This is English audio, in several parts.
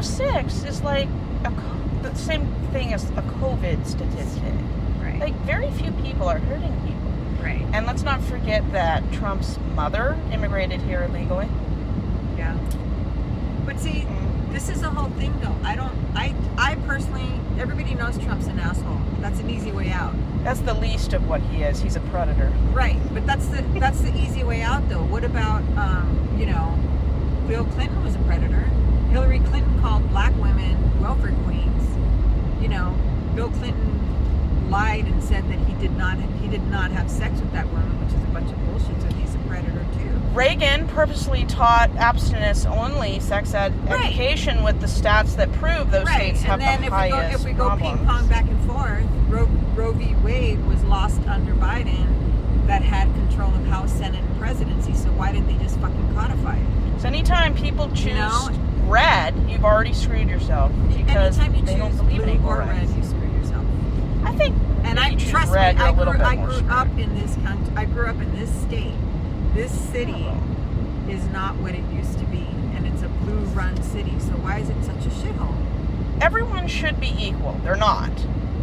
6 is like the same thing as a COVID statistic. Right. Like, very few people are hurting people. Right. And let's not forget that Trump's mother immigrated here illegally. Yeah. But see, this is the whole thing, though. I personally, everybody knows Trump's an asshole. That's an easy way out. That's the least of what he is. He's a predator. Right. But that's the easy way out, though. What about, Bill Clinton was a predator. Hillary Clinton called black women welfare queens. Bill Clinton lied and said that he did not have sex with that woman, which is a bunch of bullshit. So he's a predator too. Reagan purposely taught abstinence-only sex education with the stats that prove those states have the highest problems. And then if we go ping pong back and forth, Roe v. Wade was lost under Biden, that had control of House, Senate, and presidency. So why didn't they just fucking codify it? So anytime people choose red, you've already screwed yourself because anytime you they don't choose believe in blue equal or rights. red, you screw yourself. I think, and if you choose trust red, me, you're a little bit I more grew screwed. up in this country. I grew up in this state. This city is not what it used to be, and it's a blue-run city. So why is it such a shithole? Everyone should be equal. They're not.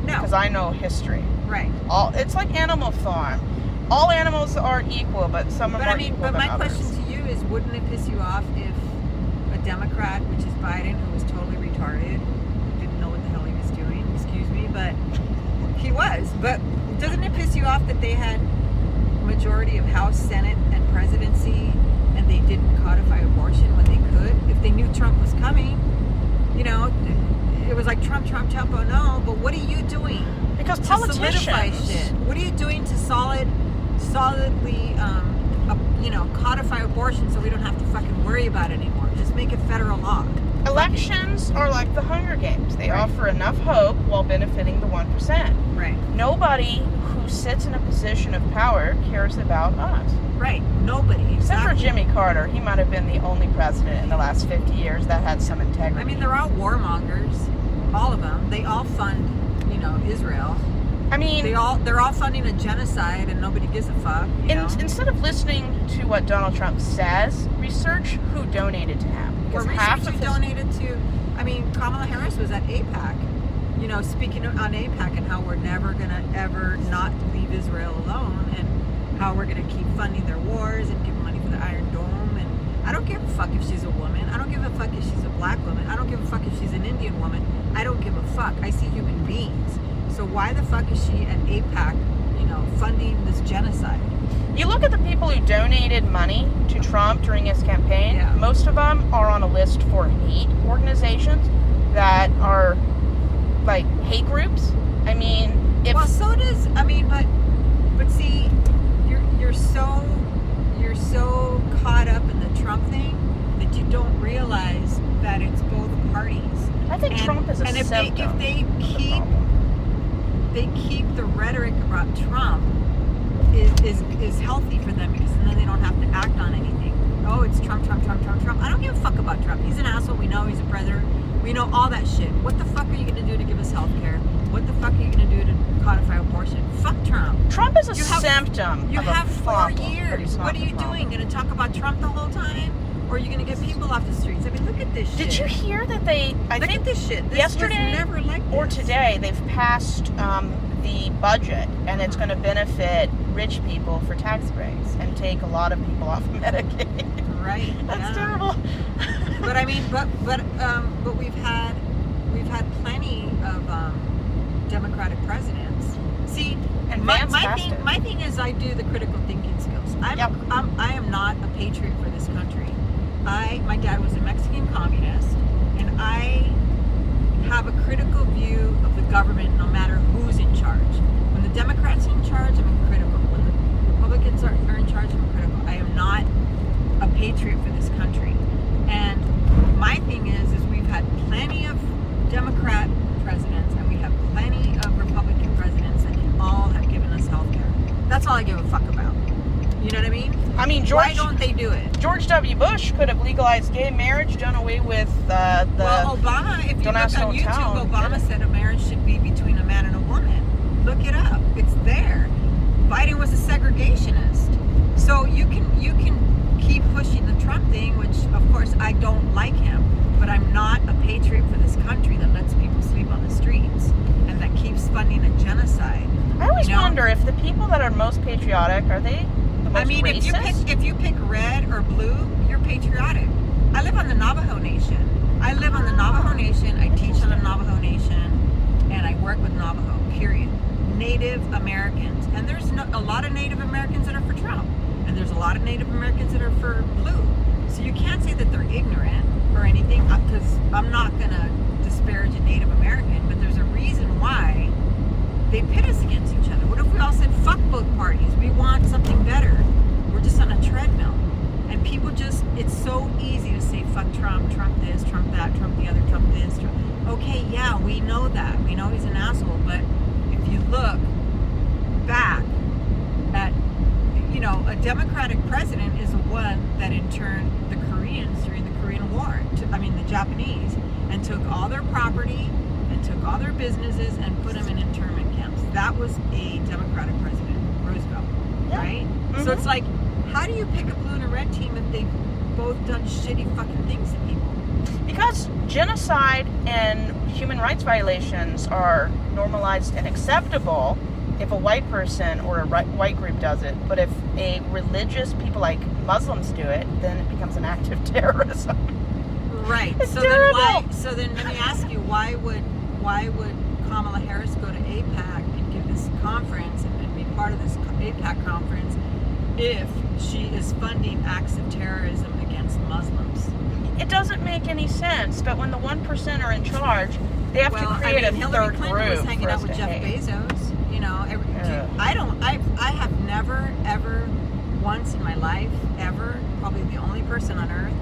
No. Because I know history. Right. It's like Animal Farm. All animals are equal, but some are more equal But than my others. question to you is, wouldn't it piss you off if a Democrat, which is Biden, who was totally retarded, who didn't know what the hell he was doing, excuse me, but he was. But doesn't it piss you off that they had majority of House, Senate, and presidency, and they didn't codify abortion when they could? If they knew Trump was coming, it was like Trump, oh no, but what are you doing? Because To politicians... solidify shit. What are you doing to solidly, codify abortion so we don't have to fucking worry about it anymore? Just make it federal law. Elections are like the Hunger Games. They offer enough hope while benefiting the 1%. Right. Nobody who sits in a position of power cares about us. Right. Nobody. Except for Exactly. Jimmy Carter. He might have been the only president in the last 50 years that had some integrity. I mean, they're all warmongers. All of them. They all fund, Israel. I mean, They're all funding a genocide, and nobody gives a fuck. instead of listening to what Donald Trump says, research who donated to him. Or research who donated to. I mean, Kamala Harris was at AIPAC. Speaking on AIPAC and how we're never gonna ever not leave Israel alone, and how we're gonna keep funding their wars and give money for the Iron Dome. And I don't give a fuck if she's a woman. I don't give a fuck if she's a black woman. I don't give a fuck if she's an Indian woman. I don't give a fuck. I see human beings. So why the fuck is she at AIPAC, funding this genocide? You look at the people who donated money to Trump during his campaign, most of them are on a list for hate organizations that are like hate groups. I mean, but see, you're so caught up in the Trump thing that you don't realize that it's both parties. I think Trump is a symptom. If they keep the rhetoric about Trump is healthy for them, because then they don't have to act on anything. Oh, it's Trump. I don't give a fuck about Trump. He's an asshole. We know he's a predator. We know all that shit. What the fuck are you going to do to give us health care? What the fuck are you going to do to codify abortion? Fuck Trump. Trump is a symptom. You of have a 4 problem, but years. he's not What are you doing? Going to talk about Trump the whole time? Or are you going to get people off the streets? I mean, look at this shit. Did you hear that they... Look at this shit. This yesterday was never like this. or today, they've passed the budget, and it's going to benefit rich people for tax breaks and take a lot of people off Medicaid. Right. That's terrible. But I mean, but we've had plenty of Democratic presidents. See, and my thing is, I do the critical thinking skills. I am not a patriot for this country. My dad was a Mexican communist, and I have a critical view of the government, no matter who's in charge. When the Democrats are in charge, I'm critical. When the Republicans are in charge, I'm critical. I am not a patriot for this country. And my thing is we've had plenty of Democrat presidents, and we have plenty of Republican presidents, and all have given us health care. That's all I give a fuck about. You know what I mean? I mean, why don't they do it? George W. Bush could have legalized gay marriage, done away with Well, Obama, if you look on YouTube, Obama said a marriage should be between a man and a woman. Look it up. It's there. Biden was a segregationist. So you can keep pushing the Trump thing, which of course I don't like him. but I'm not a patriot for this country that lets people sleep on the streets and that keeps funding a genocide. I always wonder if the people that are most patriotic, are they the most racist? if you pick red or blue, you're patriotic. I live on the Navajo Nation. I teach on the Navajo Nation, and I work with Navajo, period. Native Americans. And there's a lot of Native Americans that are for Trump. And there's a lot of Native Americans that are for blue. So you can't say that they're ignorant or anything, because I'm not going to disparage a Native American, but there's a reason why they pit us against each other. What if we all said, fuck both parties, we want something better? We're just on a treadmill. And people just, it's so easy to say, fuck Trump, Trump this, Trump that, Trump the other, Trump this, Trump. Okay, yeah, we know that. We know he's an asshole, but if you look back at, a Democratic president is the one that interned the Koreans during the Korean War, the Japanese, and took all their property and took all their businesses and put them in internment camps. That was a Democratic president, Roosevelt, right? Mm-hmm. So it's like, how do you pick a blue and a red team if they've both done shitty fucking things to people? Because genocide and human rights violations are normalized and acceptable if a white person or a white group does it. But if a religious people like Muslims do it, then it becomes an act of terrorism. Right. It's terrible. Then let me ask you, why would Kamala Harris go to AIPAC and give this conference and be part of this AIPAC conference if she is funding acts of terrorism against Muslims? It doesn't make any sense, but when the 1% are in charge, they have to create a Hillary third Clinton group was hanging out with Jeff Bezos. I have never, ever, once in my life, ever, probably the only person on earth,